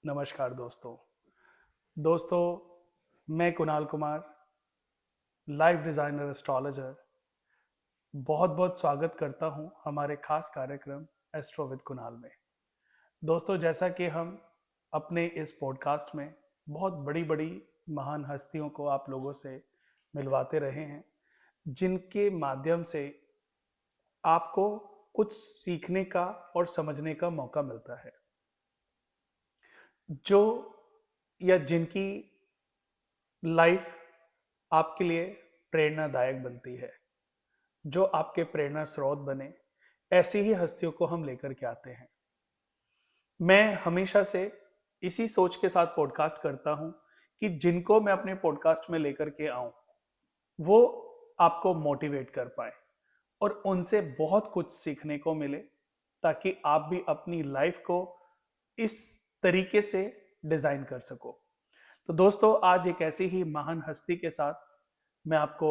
नमस्कार दोस्तों। मैं Kunal Kumar, life designer astrologer, बहुत बहुत स्वागत करता हूं हमारे खास कार्यक्रम एस्ट्रो विद कुणाल में। दोस्तों, जैसा कि हम अपने इस पॉडकास्ट में बहुत बड़ी बड़ी महान हस्तियों को आप लोगों से मिलवाते रहे हैं, जिनके माध्यम से आपको कुछ सीखने का और समझने का मौका मिलता है, जो या जिनकी लाइफ आपके लिए प्रेरणादायक बनती है, जो आपके प्रेरणा स्रोत बने, ऐसी ही हस्तियों को हम लेकर के आते हैं। मैं हमेशा से इसी सोच के साथ पॉडकास्ट करता हूं कि जिनको मैं अपने पॉडकास्ट में लेकर के आऊं, वो आपको मोटिवेट कर पाए और उनसे बहुत कुछ सीखने को मिले, ताकि आप भी अपनी लाइफ को इस तरीके से डिजाइन कर सको। तो दोस्तों, आज एक ऐसी ही महान हस्ती के साथ मैं आपको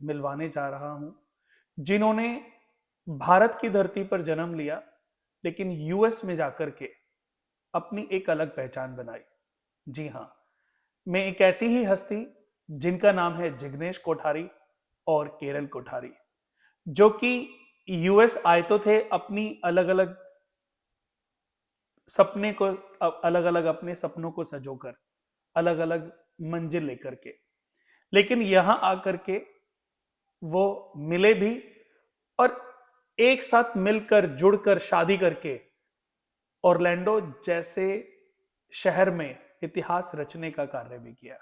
मिलवाने जा रहा हूं, जिन्होंने भारत की धरती पर जन्म लिया, लेकिन यूएस में जाकर के अपनी एक अलग पहचान बनाई। जी हाँ, मैं एक ऐसी ही हस्ती जिनका नाम है जिग्नेश कोठारी और केरल कोठारी, जो कि यूएस आए तो थे अपनी अलग अलग सपने को अलग अलग अपने सपनों को सजोकर, अलग अलग मंजिल लेकर के, लेकिन यहां आकर के वो मिले भी और एक साथ मिलकर जुड़कर शादी करके ऑरलैंडो जैसे शहर में इतिहास रचने का कार्य भी किया।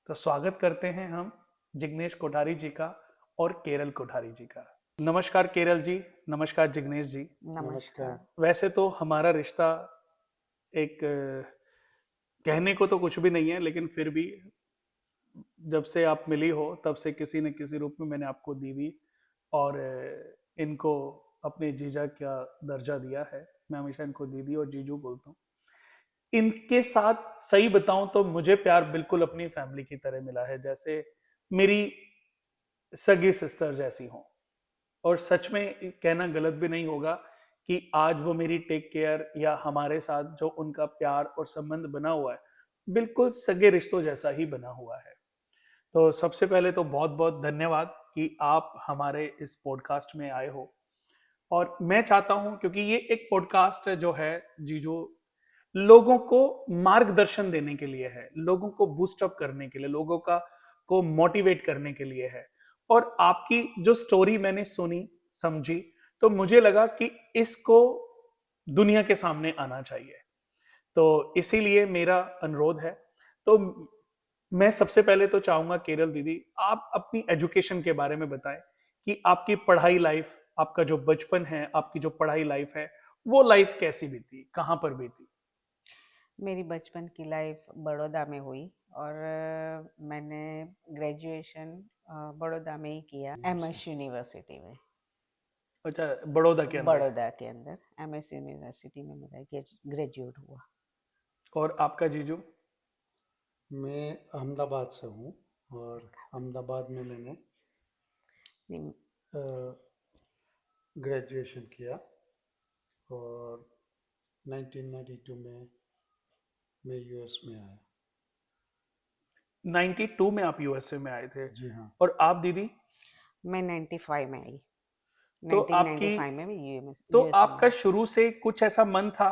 तो स्वागत करते हैं हम जिग्नेश कोठारी जी का और केरल कोठारी जी का। नमस्कार केरल जी, नमस्कार जिग्नेश जी। नमस्कार। वैसे तो हमारा रिश्ता एक कहने को तो कुछ भी नहीं है, लेकिन फिर भी जब से आप मिली हो तब से किसी न किसी रूप में मैंने आपको दीदी और इनको अपने जीजा का दर्जा दिया है। मैं हमेशा इनको दीदी और जीजू बोलता हूँ। इनके साथ सही बताऊं तो मुझे प्यार बिल्कुल अपनी फैमिली की तरह मिला है, जैसे मेरी सगी सिस्टर जैसी हो। और सच में कहना गलत भी नहीं होगा कि आज वो मेरी टेक केयर या हमारे साथ जो उनका प्यार और संबंध बना हुआ है, बिल्कुल सगे रिश्तों जैसा ही बना हुआ है। तो सबसे पहले तो बहुत बहुत धन्यवाद कि आप हमारे इस पॉडकास्ट में आए हो। और मैं चाहता हूं, क्योंकि ये एक पॉडकास्ट जो है जी, जो लोगों को मार्गदर्शन देने के लिए है, लोगों को बूस्ट अप करने के लिए, लोगों का को मोटिवेट करने के लिए है। और आपकी जो स्टोरी मैंने सुनी, समझी, तो मुझे लगा कि इसको दुनिया के सामने आना चाहिए। तो इसीलिए मेरा अनुरोध है। तो मैं सबसे पहले तो चाहूंगा केरल दीदी, आप अपनी एजुकेशन के बारे में बताएं कि आपकी पढ़ाई लाइफ, आपका जो बचपन है, आपकी जो पढ़ाई लाइफ है, वो लाइफ कैसी बीती, कहां पर बीती। मेरी बचपन की लाइफ बड़ौदा में हुई और मैंने ग्रेजुएशन बड़ौदा में ही किया, एमएस यूनिवर्सिटी में। अच्छा, बड़ौदा के अंदर। बड़ौदा के अंदर एमएस यूनिवर्सिटी में मेरा ग्रेजुएट हुआ। और आपका जीजू। मैं अहमदाबाद से हूँ और अहमदाबाद में मैंने नहीं, ग्रेजुएशन किया और 1992 में मैं यूएस में आया। 92 में आप यूएसए में आए थे। जी हाँ। और आप दीदी। मैं 95 में आई। तो आपकी 1995 में मैं तो यूएस में आपका आई। शुरू से कुछ ऐसा मन था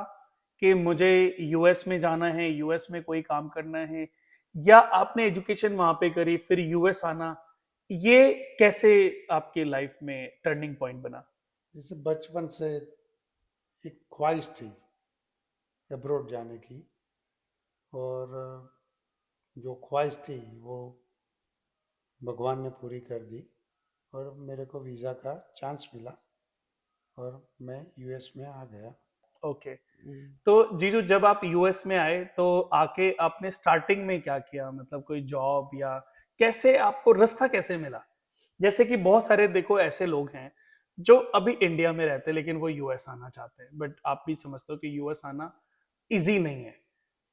कि मुझे यूएस में जाना है, यूएस में कोई काम करना है, या आपने एजुकेशन वहां पे करी फिर यूएस आना, ये कैसे आपके लाइफ में टर्निंग पॉइंट बना। जैसे बचपन से एक ख्वाहिश थी अब्रॉड जाने की, और जो ख्वाहिश थी वो भगवान ने पूरी कर दी और मेरे को वीज़ा का चांस मिला और मैं यूएस में आ गया। ओके। हम्म, तो जीजू, जब आप यूएस में आए तो आके आपने स्टार्टिंग में क्या किया, मतलब कोई जॉब, या कैसे आपको रास्ता कैसे मिला। जैसे कि बहुत सारे देखो ऐसे लोग हैं जो अभी इंडिया में रहते हैं लेकिन वो यूएस आना चाहते हैं, बट आप भी समझते हो कि यूएस आना इजी नहीं है।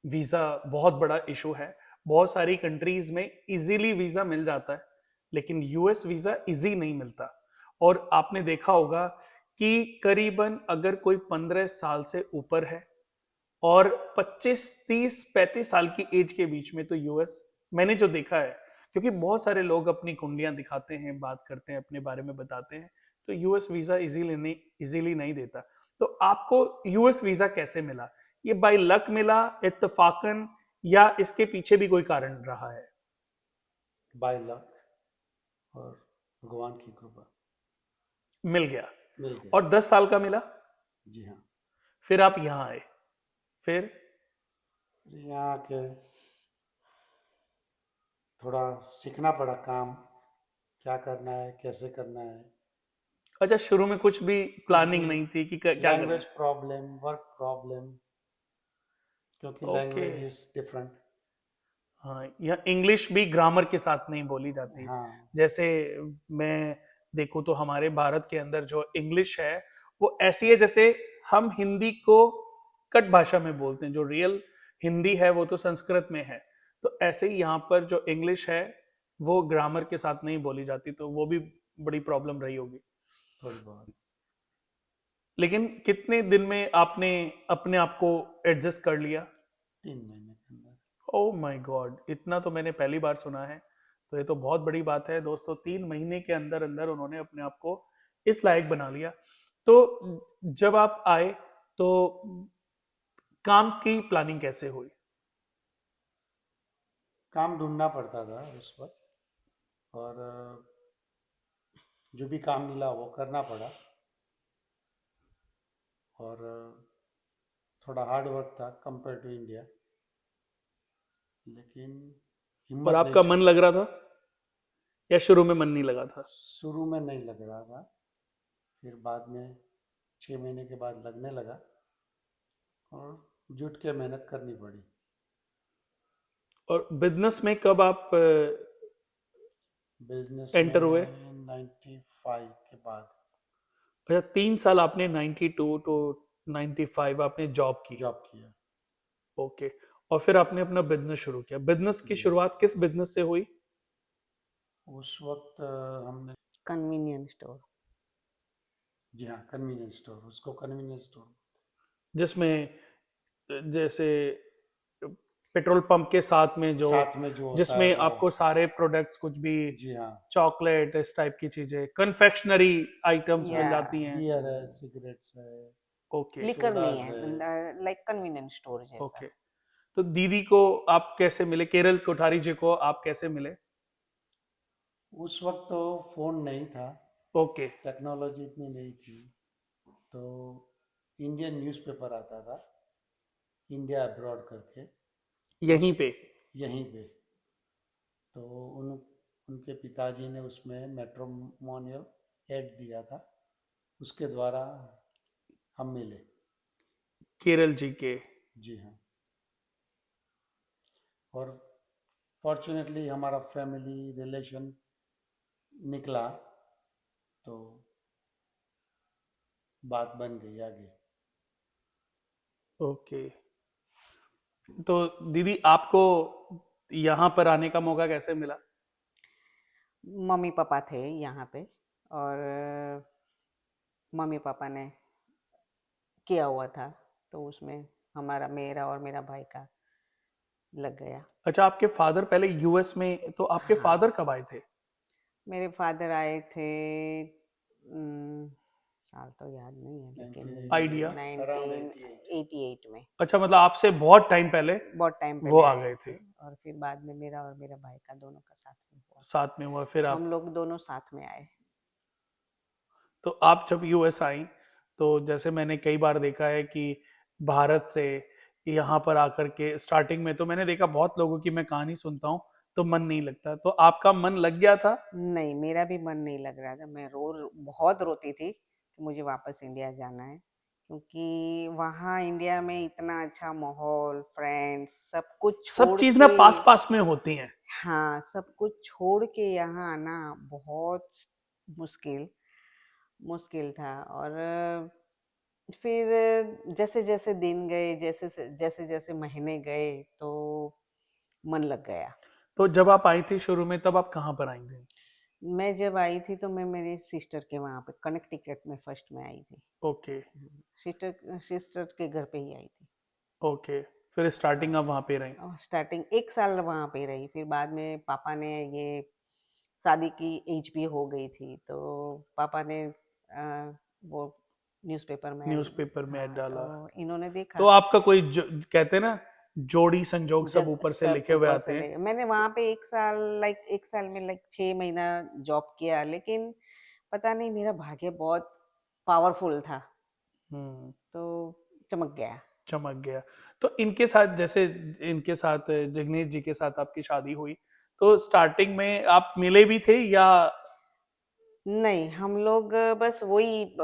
वीजा बहुत बड़ा इशू है। बहुत सारी कंट्रीज में इजीली वीजा मिल जाता है, लेकिन यूएस वीजा इजी नहीं मिलता। और आपने देखा होगा कि करीबन अगर कोई 15 साल से ऊपर है और 25 30 35 साल की एज के बीच में तो यूएस मैंने जो देखा है, क्योंकि बहुत सारे लोग अपनी कुंडलियां दिखाते हैं, बात करते हैं, अपने बारे में बताते हैं, तो यूएस वीजा इजीली नहीं देता। तो आपको यूएस वीजा कैसे मिला? ये बाय लक मिला, इत्तेफाकन, या इसके पीछे भी कोई कारण रहा है? बाय लक और भगवान की कृपा मिल गया। मिल गया। और 10 साल का मिला, जी हाँ। फिर आप यहाँ आए, फिर यहाँ के थोड़ा सीखना पड़ा काम, क्या करना है, कैसे करना है। अच्छा, शुरू में कुछ भी कुछ प्लानिंग भी नहीं थी कि क्या करना लैंग्वेज है? प्रॉब्लम, वर्क प्रॉब्लम, क्योंकि ओके। Language is different. हाँ, या इंग्लिश भी ग्रामर के साथ नहीं बोली जाती। हाँ जैसे मैं देखूँ तो हमारे भारत के अंदर जो इंग्लिश है वो ऐसी है जैसे हम हिंदी को कट भाषा में बोलते हैं, जो रियल हिंदी है वो तो संस्कृत में है। तो ऐसे ही यहाँ पर जो इंग्लिश है वो ग्रामर के साथ नहीं बोली जाती, तो वो भी बड़ी प्रॉब्लम रही होगी। थोड़ी बहुत। लेकिन कितने दिन में आपने अपने आप को एडजस्ट कर लिया? 3 महीने के अंदर। ओह माय गॉड, इतना तो मैंने पहली बार सुना है। तो ये तो बहुत बड़ी बात है दोस्तों, 3 महीने के अंदर अंदर उन्होंने अपने आप को इस लायक बना लिया। तो जब आप आए तो काम की प्लानिंग कैसे हुई? काम ढूंढना पड़ता था उस वक्त, और जो भी काम मिला वो करना पड़ा। और थोड़ा हार्ड वर्क था कंपेयर टू इंडिया, लेकिन और हिम्मत नहीं आपका मन छोड़ी। लग रहा था या शुरू में मन नहीं लगा था? शुरू में नहीं लग रहा था, फिर बाद में 6 महीने के बाद लगने लगा, और जुट के मेहनत करनी पड़ी। और बिजनेस में कब आप बिजनेस एंटर हुए? में 95 के बाद। अच्छा, 3 साल आपने 92 टू 95 आपने जॉब की। जॉब किया। ओके। और फिर आपने अपना बिजनेस शुरू किया। बिजनेस की जी शुरुआत किस बिजनेस से हुई? उस वक्त हमने, कन्वीनियंस स्टोर। जी हाँ, कन्वीनियंस स्टोर, उसको कन्वीनियंस स्टोर। जिसमें जैसे पेट्रोल पंप के साथ में जो, साथ में जो होता है जिसमें वो। आपको सारे प्रोडक्ट्स कुछ भी, जी हाँ। चॉकलेट इस टाइप की चीजें, कन्फेक्शनरी आइटम्स मिल या जाती हैं। बियर है, सिगरेट्स है, ओके। लिकर नहीं सोडाज है। है, लाइक कन्वीनियंस स्टोर ओके। जैसा। तो दीदी को आप कैसे मिले? केरल कोठारी जी को आप कैसे मिले? उस वक्त तो फ़ोन नहीं था, ओके। टेक्नोलॉजी इतनी नहीं थी, तो इंडियन न्यूज़पेपर आता था, इंडिया अब्रॉड करके, उस यहीं पे? यहीं पे। तो उनके पिताजी ने उसमें मैट्रिमोनियल ऐड दिया था, उसके द्वारा हम मिले। केरल जी के? जी हाँ। और फॉर्चुनेटली हमारा फैमिली रिलेशन निकला, तो बात बन गई आगे। ओके। तो दीदी आपको यहाँ पर आने का मौका कैसे मिला? मम्मी पापा थे यहाँ पे, और मम्मी पापा ने किया हुआ था, तो उसमें हमारा, मेरा और मेरा भाई का लग गया। अच्छा, आपके फादर पहले यूएस में, तो आपके हाँ, फादर कब आए थे? मेरे फादर आए थे, साल तो याद नहीं है, लेकिन आइडिया? 1988 में। अच्छा, मतलब आपसे बहुत टाइम पहले बहुत टाइम वो पहले आ आए गए थे। थे, और फिर बाद में मेरा और मेरा भाई का दोनों का साथ में हुआ। साथ में हुआ फिर हम आप? लोग दोनों साथ में आए। तो आप जब यूएस आई, तो जैसे मैंने कई बार देखा है कि भारत से यहाँ पर आकर के स्टार्टिंग में तो मैंने देखा बहुत लोगों की, मैं कहानी सुनता हूँ तो मन नहीं लगता, तो आपका मन लग गया था? नहीं, मेरा भी मन नहीं लग रहा था। मैं बहुत रोती थी कि मुझे वापस इंडिया जाना है, क्योंकि वहाँ इंडिया में इतना अच्छा माहौल, फ्रेंड्स, सब कुछ सब छोड़ चीज ना के, पास पास में होती हैं। हाँ, सब कुछ छोड़ के यहाँ आना बहुत मुश्किल मुश्किल था। और फिर जैसे जैसे दिन गए, जैसे जैसे महीने गए, तो मन लग गया। तो जब आप आई थी शुरू में, तब आप कहाँ पर आई थी? मैं जब आई थी तो मैं मेरी सिस्टर के वहाँ पे कनेक्टिकट में फर्स्ट में आई थी। ओके। सिस्टर सिस्टर के घर पे ही आई थी। ओके, फिर स्टार्टिंग आप वहाँ पे रही। स्टार्टिंग 1 साल वहाँ पे रही, फिर बाद में पापा ने ये शादी की एज भी हो गई थी, तो पापा ने वो न्यूज़पेपर में न्यूज़पेपर में ऐड हाँ, डाला। तो इन्होंने तो देखा आपका कोई कहते हैं ना, जोड़ी संजोग सब जब ऊपर से सब लिखे हुए ऊपर आते से हैं। ले मैंने वहाँ पे 1 साल एक साल में 6 महीना जॉब किया, लेकिन पता नहीं मेरा भाग्य बहुत पावरफुल था, हम्म, तो चमक गया। चमक गया। तो इनके साथ, जैसे इनके साथ जिग्नेश जी के साथ आपकी शादी हुई, तो स्टार्टिंग में आप मिले भी थे या? नहीं, हम लोग बस वही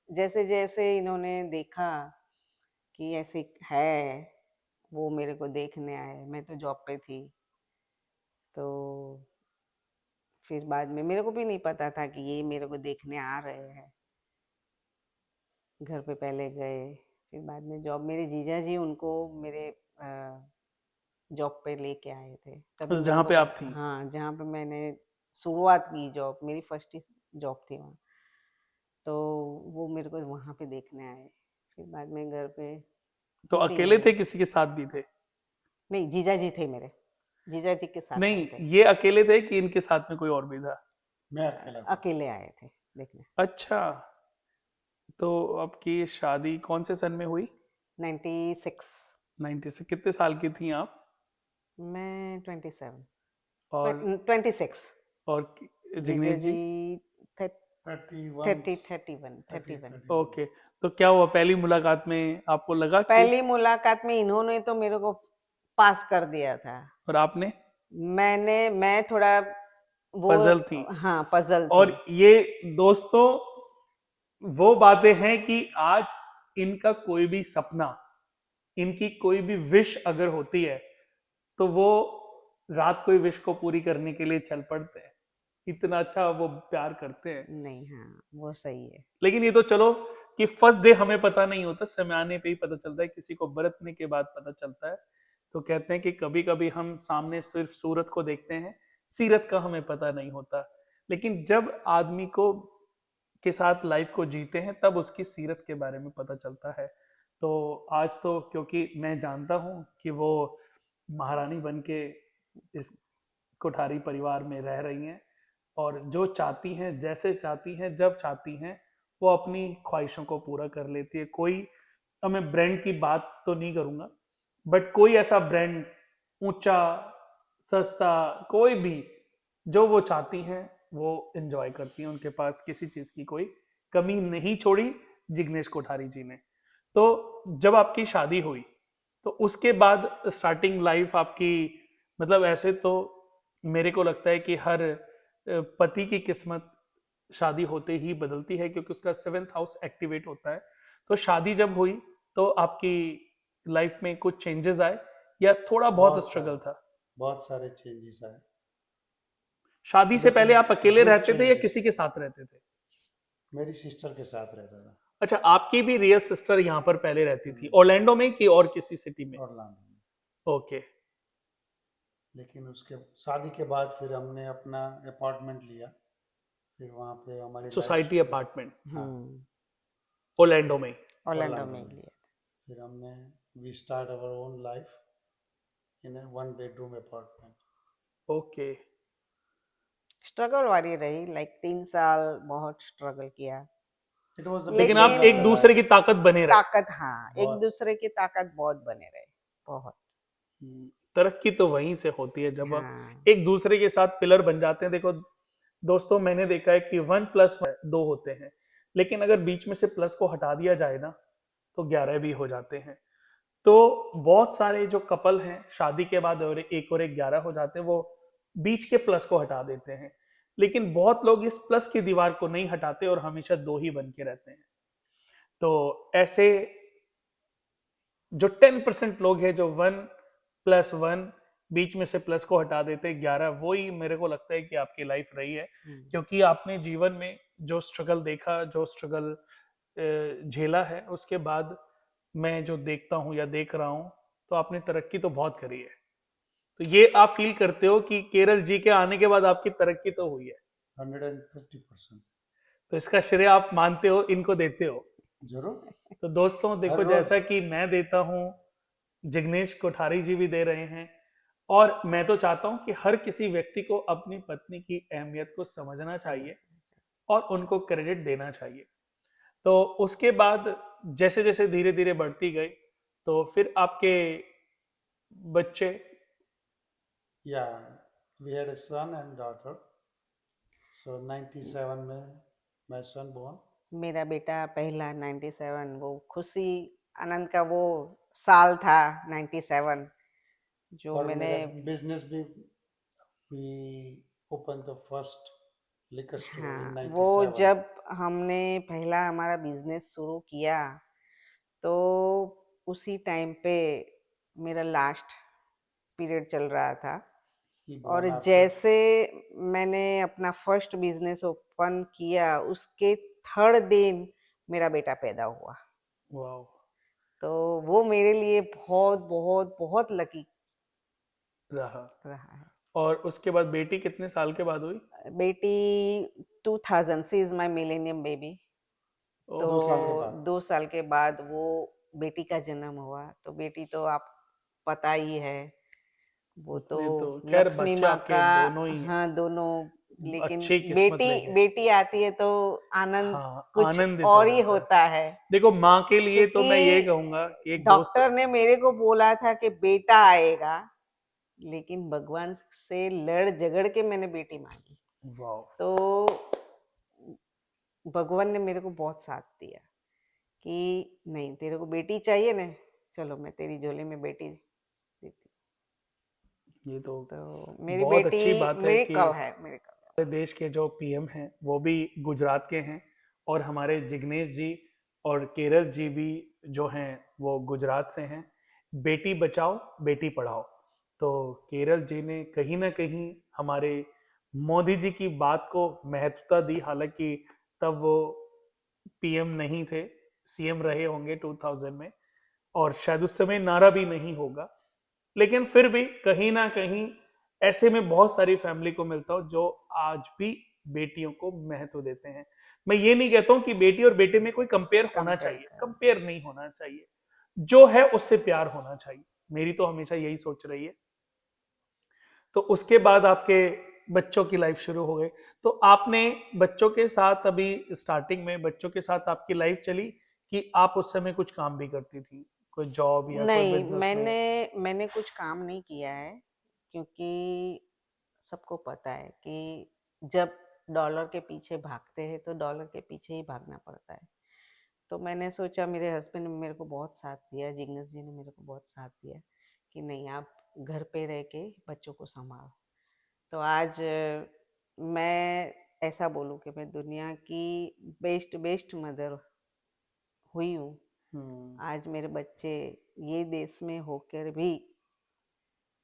जैसे जैसे इन्होंने देखा कि ऐसे है, वो मेरे को देखने आए, मैं तो जॉब पे थी, तो फिर बाद में मेरे को भी नहीं पता था कि ये मेरे को देखने आ रहे हैं। घर पे पहले गए, फिर बाद में जॉब मेरे जीजा जी उनको मेरे जॉब पे लेके आए थे, तभी बस मेरे जहाँ को पे आप थी? हाँ, जहाँ पे मैंने शुरुआत की जॉब, मेरी फर्स्ट ही जॉब थी वहाँ, तो वो मेरे को वहाँ पे देखने आए, फिर बाद में घर पे तो रूटीन अकेले है। थे, किसी के साथ भी थे? नहीं, जीजा जी थे मेरे, जीजा जी के साथ आए नहीं, थे, ये अकेले थे कि इनके साथ में कोई और भी था? मैं अकेला था। अकेले आए थे देखने। अच्छा, तो आपकी शादी कौन से सन में हुई? 96। 90 से? कितने साल की थी आप? मैं 27 और 26, और जीजा जिग्नेश जी जी? 31 31। ओके, तो क्या हुआ पहली मुलाकात में आपको लगा कि? पहली मुलाकात में इन्होंने तो मेरे को पास कर दिया था। और आपने? मैं थोड़ा वो पजल थी। हाँ, पजल और थी। ये दोस्तों, वो बातें हैं कि आज इनका कोई भी सपना, इनकी कोई भी विश अगर होती है, तो वो रात को ही विश को पूरी करने के लिए चल पड़ते हैं। इतना अच्छा वो प्यार करते हैं। नहीं, हाँ, वो सही है। लेकिन ये तो चलो कि फर्स्ट डे हमें पता नहीं होता, समय आने पे ही पता चलता है, किसी को बरतने के बाद पता चलता है। तो कहते हैं कि कभी कभी हम सामने सिर्फ सूरत को देखते हैं, सीरत का हमें पता नहीं होता। लेकिन जब आदमी को के साथ लाइफ को जीते हैं, तब उसकी सीरत के बारे में पता चलता है। तो आज तो क्योंकि मैं जानता हूँ कि वो महारानी बन के इस कोठारी परिवार में रह रही हैं, और जो चाहती हैं, जैसे चाहती हैं, जब चाहती हैं, वो अपनी ख्वाहिशों को पूरा कर लेती है। कोई, अब मैं ब्रांड की बात तो नहीं करूँगा, बट कोई ऐसा ब्रांड, ऊंचा, सस्ता, कोई भी, जो वो चाहती हैं वो एंजॉय करती हैं। उनके पास किसी चीज़ की कोई कमी नहीं छोड़ी जिग्नेश कोठारी जी ने। तो जब आपकी शादी हुई, तो उसके बाद स्टार्टिंग लाइफ आपकी, मतलब ऐसे तो मेरे को लगता है कि हर पति की किस्मत शादी होते ही बदलती है, क्योंकि उसका 7th हाउस एक्टिवेट होता है। तो शादी जब हुई, तो आपकी लाइफ में कुछ चेंजेस आए या थोड़ा बहुत स्ट्रगल था? बहुत सारे चेंजेस आए, शादी से पहले लेकिन आप अकेले गुड रहते थे या चेंजेस। किसी के साथ रहते थे? मेरी सिस्टर के साथ रहता था, अच्छा, आपकी भी रियल सिस्टर यहाँ पर पहले रहती थी, ऑरलैंडो में कि और किसी सिटी में? ऑरलैंडो में। ओके। लेकिन उसके शादी के बाद फिर हमने अपना अपार्टमेंट लिया, फिर वहाँ पे हमारी सोसाइटी अपार्टमेंट हाँ, ऑरलैंडो में? ऑरलैंडो ऑरलैंडो में में। लिया। फिर हमने we start our own life in a 1 bedroom apartment. Okay. Struggle वाली रही, 3 साल बहुत स्ट्रगल किया, इट वाज द लेकिन बिगिनिंग आप ऑफ एक द दूसरे की लाइफ। ताकत बने रहे। ताकत, हाँ, एक बहुत। दूसरे की ताकत बहुत बने रहे, बहुत। तरक्की तो वहीं से होती है, जब आप हाँ, एक दूसरे के साथ पिलर बन जाते हैं। देखो दोस्तों, मैंने देखा है कि 1+2 होते हैं, लेकिन अगर बीच में से प्लस को हटा दिया जाए ना, तो 11 भी हो जाते हैं। तो बहुत सारे जो कपल हैं, शादी के बाद और एक 11 हो जाते हैं, वो बीच के प्लस को हटा देते हैं। लेकिन बहुत लोग इस प्लस की दीवार को नहीं हटाते और हमेशा 2 ही बन के रहते हैं। तो ऐसे जो 10% लोग हैं, जो 1+1 बीच में से प्लस को हटा देते 11, वो ही मेरे को लगता है कि आपकी लाइफ रही है। क्योंकि आपने जीवन में जो स्ट्रगल देखा, जो स्ट्रगल झेला है, उसके बाद मैं जो देखता हूँ या देख रहा हूँ, तो आपने तरक्की तो बहुत करी है। तो ये आप फील करते हो कि केरल जी के आने के बाद आपकी तरक्की तो हुई है? 150%। तो इसका श्रेय आप मानते हो, इनको देते हो? जरूर। तो दोस्तों देखो, हर रोज। जैसा कि मैं देता हूँ, जिग्नेश कोठारी जी भी दे रहे हैं। और मैं तो चाहता हूं कि हर किसी व्यक्ति को अपनी पत्नी की अहमियत को समझना चाहिए और उनको क्रेडिट देना चाहिए। तो उसके बाद जैसे जैसे धीरे धीरे बढ़ती गई, तो फिर आपके बच्चे। Yeah, we had a son and daughter. So 97 में my son born. मेरा बेटा पहला 97, वो खुशी आनंद का वो साल था 97, जो और मैंने मेरा बिजनेस भी we opened the first liquor store in हाँ, वो 97. जब हमने पहला हमारा बिजनेस शुरू किया तो उसी टाइम पे मेरा लास्ट पीरियड चल रहा था। He और born after. जैसे मैंने अपना फर्स्ट बिजनेस ओपन किया उसके थर्ड दिन मेरा बेटा पैदा हुआ। वाह। तो वो मेरे लिए बहुत बहुत बहुत लकी रहा। रहा है। और उसके बाद बेटी कितने साल के बाद हुई? बेटी 2000, सी इज माय मिलेनियम बेबी। ओह, तो 2 साल के बाद 2 साल के बाद वो बेटी का जन्म हुआ। तो बेटी तो आप पता ही है, वो तो उसने तो खैर लक्ष्मी बच्चे माँ आपके का। दोनों ही हाँ, दोनों। लेकिन अच्छी किस्मत बेटी ले गए। बेटी आती है तो आनंद हाँ, कुछ आनंदित हो और ही जाता है। होता है। देखो, माँ के लिए तो मैं ये क्योंकि कहूंगा कि एक दोस्त। डॉक्टर ने मेरे को बोला था कि बेटा आएगा, लेकिन भगवान से लड़ झगड़ के मैंने बेटी मांगी। वाह। तो भगवान ने मेरे को बहुत साथ दिया कि नहीं, तेरे को बेटी चाहिए ना, चलो मैं तेरी झोली में बेटी देती। ये तो तो मेरी बहुत बेटी अच्छी बात है मेरी कि कल है, मेरी कल। हमारे देश के जो पीएम हैं वो भी गुजरात के हैं, और हमारे जिग्नेश जी और केरल जी भी जो हैं वो गुजरात से हैं। बेटी बचाओ बेटी पढ़ाओ। तो केरल जी ने कहीं ना कहीं हमारे मोदी जी की बात को महत्वता दी, हालांकि तब वो पीएम नहीं थे, सीएम रहे होंगे 2000 में, और शायद उस समय नारा भी नहीं होगा। लेकिन फिर भी कहीं ना कहीं ऐसे में बहुत सारी फैमिली को मिलता हो जो आज भी बेटियों को महत्व देते हैं। मैं ये नहीं कहता हूं कि बेटी और बेटे में कोई कंपेयर होना कंपेयर चाहिए, कर। कंपेयर नहीं होना चाहिए, जो है उससे प्यार होना चाहिए। मेरी तो हमेशा यही सोच रही है। तो उसके बाद आपके बच्चों की लाइफ शुरू हो गई। तो आपने बच्चों के साथ, अभी स्टार्टिंग में बच्चों के साथ आपकी लाइफ चली, कि आप उस समय कुछ काम भी करती थी, कोई जॉब या कोई नहीं, बिजनेस में? मैंने कुछ काम नहीं किया है, क्योंकि सबको पता है कि जब डॉलर के पीछे भागते हैं तो डॉलर के पीछे ही भागना पड़ता है। तो मैंने सोचा, मेरे हस्बैंड ने मेरे को बहुत साथ दिया, जिग्नेश जी ने मेरे को बहुत साथ दिया कि नहीं, आप घर पे रह के बच्चों को संभालो। तो आज मैं ऐसा बोलूं कि मैं दुनिया की बेस्ट बेस्ट मदर हुई हूँ। हम्म। आज मेरे बच्चे ये देश में होकर भी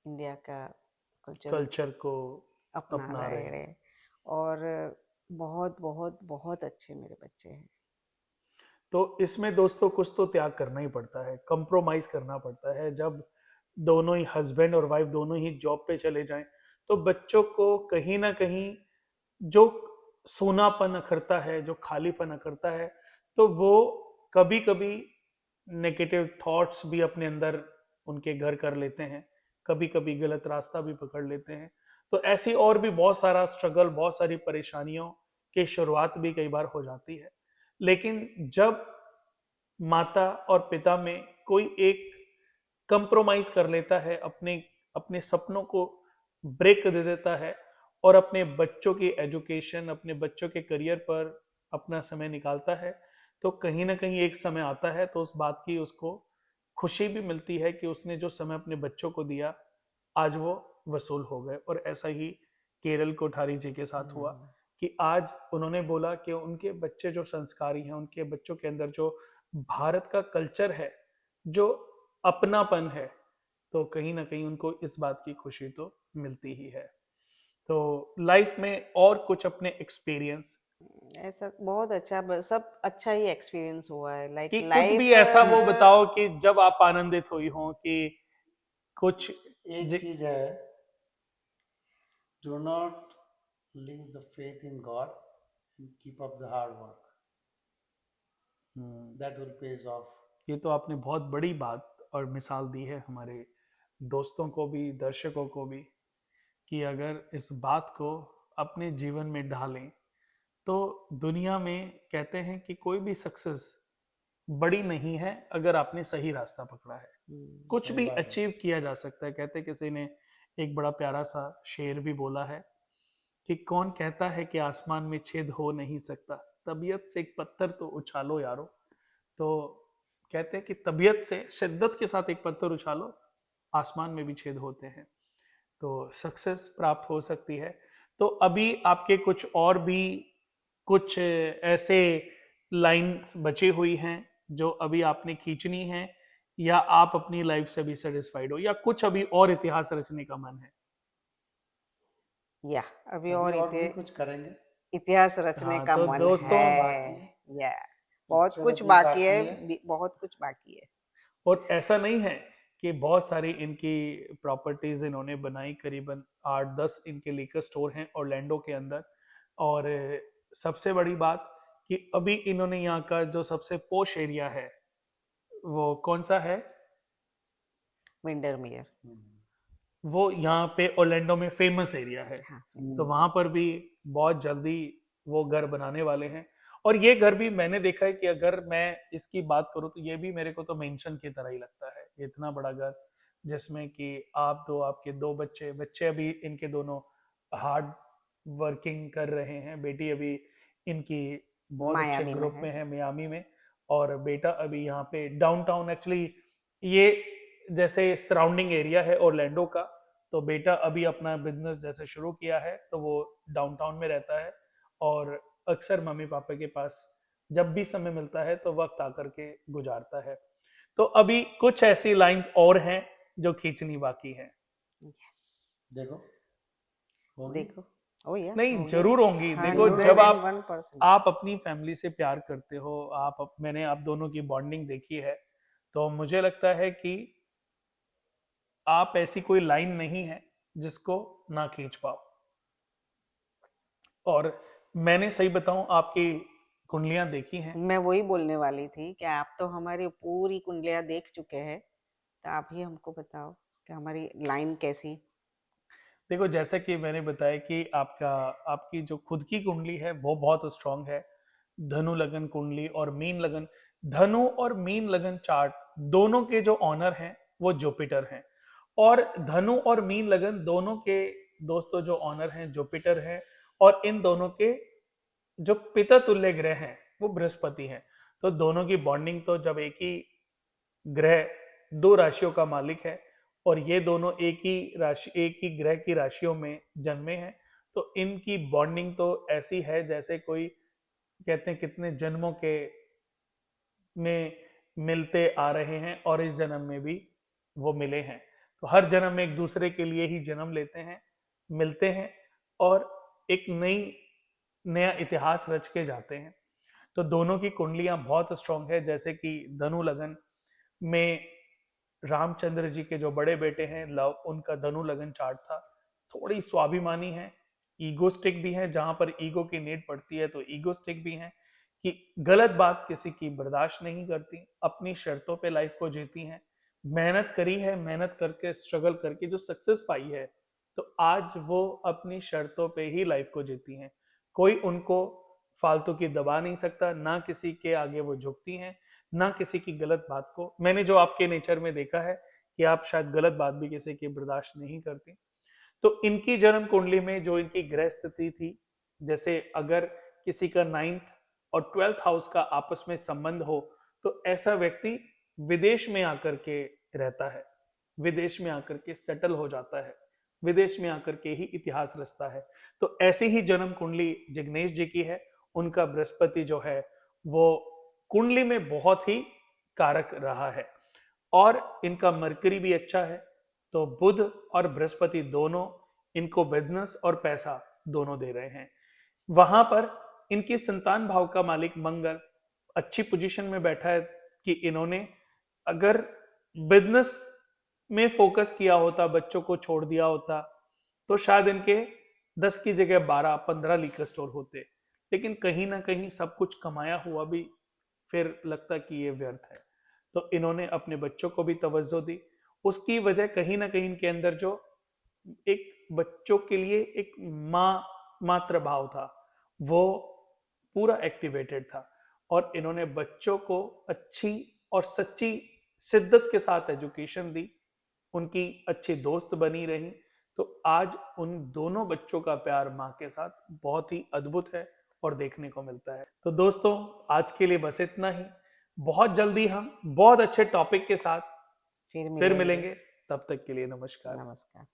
इंडिया का कल्चर कल्चर को अपना अपना रहे रहे हैं। रहे और बहुत बहुत बहुत अच्छे मेरे बच्चे हैं। तो इसमें दोस्तों कुछ तो त्याग करना ही पड़ता है, कंप्रोमाइज करना पड़ता है। जब दोनों ही हस्बैंड और वाइफ दोनों ही जॉब पे चले जाएं, तो बच्चों को कहीं ना कहीं जो सूनापन अखरता है, जो खालीपन अखरता है, तो वो कभी कभी नेगेटिव थॉट्स भी अपने अंदर उनके घर कर लेते हैं, कभी कभी गलत रास्ता भी पकड़ लेते हैं। तो ऐसी और भी बहुत सारा स्ट्रगल, बहुत सारी परेशानियों की शुरुआत भी कई बार हो जाती है। लेकिन जब माता और पिता में कोई एक कंप्रोमाइज कर लेता है, अपने अपने सपनों को ब्रेक दे देता है, और अपने बच्चों की एजुकेशन, अपने बच्चों के करियर पर अपना समय निकालता है, तो कहीं ना कहीं एक समय आता है तो उस बात की उसको खुशी भी मिलती है कि उसने जो समय अपने बच्चों को दिया, आज वो वसूल हो गए। और ऐसा ही केरल कोठारी जी के साथ हुआ, हम्म, कि आज उन्होंने बोला कि उनके बच्चे जो संस्कारी हैं, उनके बच्चों के अंदर जो भारत का कल्चर है, जो अपनापन है, तो कहीं ना कहीं उनको इस बात की खुशी तो मिलती ही है। तो लाइफ में और कुछ अपने एक्सपीरियंस, ऐसा बहुत अच्छा, सब अच्छा ही एक्सपीरियंस हुआ है, लाइक कि कुछ भी लाइफ। ऐसा वो बताओ कि जब आप आनंदित हुई हो, कि कुछ एक चीज है, do not leave the faith in God and keep up the hard work. That will pays off. ये तो आपने बहुत बड़ी बात और मिसाल दी है हमारे दोस्तों को भी, दर्शकों को भी, कि अगर इस बात को अपने जीवन में ढालें तो दुनिया में कहते हैं कि कोई भी सक्सेस बड़ी नहीं है अगर आपने सही रास्ता पकड़ा है। कुछ सही भी बात है। अचीव किया जा सकता है। कहते किसी ने एक बड़ा प्यारा सा शेर भी बोला है कि कौन कहता है कि आसमान में छेद हो नहीं सकता, तबीयत से एक पत्थर तो उछालो यारो। तो कहते हैं कि तबीयत से शिद्दत के साथ एक पत्थर उछालो, आसमान में भी छेद होते हैं, तो सक्सेस प्राप्त हो सकती है। तो अभी आपके कुछ और भी कुछ ऐसे लाइंस बची हुई हैं जो अभी आपने खींचनी है, या आप अपनी लाइफ से भी सेटिस्फाइड हो, या कुछ अभी और इतिहास रचने का मन है? या अभी अभी और और भी कुछ करेंगे। इतिहास रचने हाँ, का तो मन दोस्तों और है। बाकी है, या बहुत पिक्चर कुछ अभी बाकी बाकी है। है, बहुत कुछ बाकी है। और ऐसा नहीं है कि बहुत सारी इनकी प्रॉपर्टीज इन्होंने बनाई, करीबन 8-10 इनके लीकर स्टोर हैं ऑरलैंडो के अंदर। और सबसे बड़ी बात कि अभी इन्होंने यहाँ का जो सबसे पोश एरिया है वो कौन सा है, विंडरमेयर। वो यहाँ पे ऑरलैंडो में फेमस एरिया है। हाँ, तो वहां पर भी बहुत जल्दी वो घर बनाने वाले हैं। और ये घर भी मैंने देखा है कि अगर मैं इसकी बात करूँ तो ये भी मेरे को तो मेंशन की तरह ही लगता है। ये इतना बड़ा घर जिसमें कि आप दो, आपके दो बच्चे बच्चे अभी इनके दोनों हार्ड वर्किंग कर रहे हैं। बेटी अभी इनकी बहुत अच्छे मायामी में ग्रुप है। में है, मियामी में। और बेटा अभी यहाँ पे डाउनटाउन, एक्चुअली ये जैसे सराउंडिंग एरिया है ओरलैंडो का, तो बेटा अभी अपना बिजनेस जैसे शुरू किया है तो वो डाउनटाउन में रहता है और अक्सर मम्मी पापा के पास जब भी समय मिलता है तो वक्त आकर के गुजारता है। तो अभी कुछ ऐसी लाइंस और हैं जो खींचनी बाकी है। देखो होगी। देखो, ओ या नहीं, होगी। जरूर होंगी। देखो, जब आप 101%। अपनी फैमिली से प्यार करते हो, मैंने आप दोनों की बॉन्डिंग देखी है, तो मुझे लगता है कि आप ऐसी कोई लाइन नहीं है जिसको ना खींच पाओ। और मैंने सही बताऊं, आपकी कुंडलियां देखी हैं। मैं वही बोलने वाली थी कि आप तो हमारी पूरी कुंडलियां देख चुके हैं, तो आप ही हमको बताओ कि हमारी लाइन कैसी। देखो, जैसा कि मैंने बताया कि आपकी जो खुद की कुंडली है वो बहुत स्ट्रांग है। धनु लगन कुंडली और मीन लगन, धनु और मीन लगन चार्ट दोनों के जो ऑनर हैं वो जुपिटर हैं। और धनु और मीन लगन दोनों के दोस्तों जो ऑनर हैं जुपिटर हैं। और इन दोनों के जो पिता तुल्य ग्रह हैं वो बृहस्पति हैं। तो दोनों की बॉन्डिंग, तो जब एक ही ग्रह दो राशियों का मालिक है और ये दोनों एक ही राशि, एक ही ग्रह की राशियों में जन्मे हैं, तो इनकी बॉन्डिंग तो ऐसी है जैसे कोई कहते हैं कितने जन्मों के में मिलते आ रहे हैं और इस जन्म में भी वो मिले हैं। तो हर जन्म में एक दूसरे के लिए ही जन्म लेते हैं, मिलते हैं और एक नया इतिहास रच के जाते हैं। तो दोनों की कुंडलियां बहुत स्ट्रांग है। जैसे कि धनु लगन में रामचंद्र जी के जो बड़े बेटे हैं लव, उनका धनु लगन चार्ट था। थोड़ी स्वाभिमानी है, ईगोस्टिक भी है, जहां पर ईगो की नीड पड़ती है तो ईगोस्टिक भी है, कि गलत बात किसी की बर्दाश्त नहीं करती, अपनी शर्तों पे लाइफ को जीती हैं। मेहनत करी है, मेहनत करके स्ट्रगल करके जो सक्सेस पाई है, तो आज वो अपनी शर्तों पे ही लाइफ को जीती हैं। कोई उनको फालतू की दबा नहीं सकता, ना किसी के आगे वो झुकती हैं, ना किसी की गलत बात को। मैंने जो आपके नेचर में देखा है कि आप शायद गलत बात भी किसी की बर्दाश्त नहीं करती। तो इनकी जन्म कुंडली में जो इनकी ग्रह स्थिति थी, जैसे अगर किसी का 9th और 12th हाउस का आपस में संबंध हो तो ऐसा व्यक्ति विदेश में आकर के रहता है, विदेश में आकर के सेटल हो जाता है, विदेश में आकर के ही इतिहास रचता है। तो ऐसी ही जन्म कुंडली जिग्नेश जी की है। उनका बृहस्पति जो है वो कुंडली में बहुत ही कारक रहा है और इनका मरकरी भी अच्छा है। तो बुध और बृहस्पति दोनों इनको बिजनेस और पैसा दोनों दे रहे हैं। वहां पर इनकी संतान भाव का मालिक मंगल अच्छी पोजीशन में बैठा है कि इन्होंने अगर बिजनेस में फोकस किया होता, बच्चों को छोड़ दिया होता, तो शायद इनके 10 की जगह 12-15 लीकर स्टोर होते। लेकिन कहीं ना कहीं सब कुछ कमाया हुआ भी फिर लगता कि ये व्यर्थ है। तो इन्होंने अपने बच्चों को भी तवज्जो दी। उसकी वजह कहीं ना कहीं इनके अंदर जो एक बच्चों के लिए एक मात्र भाव था, वो पूरा एक्टिवेटेड था। और इन्होंने बच्चों को अच्छी और सच्ची शिद्दत के साथ एजुकेशन दी, उनकी अच्छी दोस्त बनी रही। तो आज उन दोनों बच्चों का प्यार माँ के साथ बहुत ही अद्भुत है और देखने को मिलता है। तो दोस्तों, आज के लिए बस इतना ही। बहुत जल्दी हम बहुत अच्छे टॉपिक के साथ फिर फिर मिलेंगे। मिलेंगे। तब तक के लिए नमस्कार। नमस्कार।